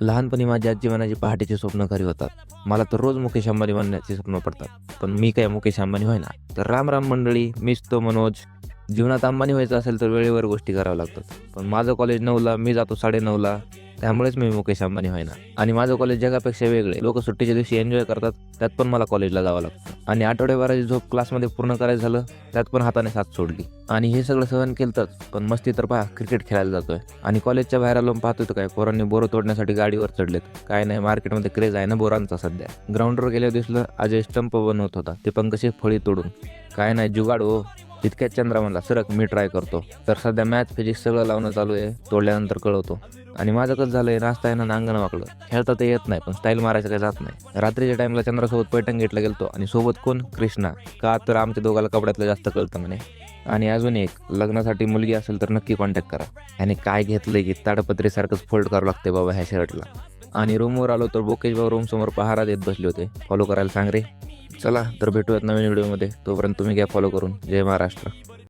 लहानपणी माझी आजी म्हणायची पहाटेची स्वप्न खरी होतात. मला तर रोज मुकेश अंबानी बनण्याची स्वप्न पडतात. पण मी काय मुकेश अंबानी होईना. तर राम राम मंडळी, मीच तो मनोज. जीवनात अंबानी व्हायचं असेल तर वेळेवर गोष्टी कराव्या लागतात. पण माझं कॉलेज 9ला, मी जातो 9:30ला. त्यामुळेच मी मुकेश अंबानी होईना. आणि माझं कॉलेज जगापेक्षा वेगळे. लोक सुट्टीच्या दिवशी एन्जॉय करतात, त्यात पण मला कॉलेजला जावं लागतं. आणि आठवड्याभराची झोप क्लासमध्ये पूर्ण करायचं झालं, त्यात पण हाताने साथ सोडली. आणि हे सगळं सहन केलंच, पण मस्ती तर पहा, क्रिकेट खेळायला जातोय. आणि कॉलेजच्या बाहेर आलो पाहतोय तर काय पोरांनी बोरं तोडण्यासाठी गाडीवर चढलेत. काय नाही, मार्केटमध्ये क्रेज आहे ना बोरांचा सध्या. ग्राउंडवर गेल्यावर दिसलं अजय स्टंप बनवत होता, ते पण कशी फळी तोडून. काय नाही जुगाड हो. तितक्यात चंद्रा म्हणला, सरक मी ट्राय करतो. तर सध्या मॅथ फिजिक्स सगळं लावणं चालू आहे, तोडल्यानंतर कळवतो. आणि माझं कसं झालंय, नाचता येणं नांगण वाकडं. खेळता ते येत नाही, पण स्टाईल मारायचं काही जात नाही. रात्रीच्या टाइमला चंद्रासोबत पैठण गेटला गेलतो आणि सोबत कोण, कृष्णा. का तर आमच्या दोघाला कपड्यातलं जास्त कळतं म्हणे. आणि अजून एक, लग्नासाठी मुलगी असेल तर नक्की कॉन्टॅक्ट करा. आणि काय घेतलंय की ताडपत्रीसारखंच फोल्ड करावं लागते बाबा ह्या शर्टला. आणि रूमवर आलो तर बोकेश भाऊ रूमसमोर पहारा देत बसले होते. फॉलो करायला सांग रे. चला तर भेटूयात नवीन व्हिडिओमध्ये. तोपर्यंत तुम्ही घ्या फॉलो करून. जय महाराष्ट्र.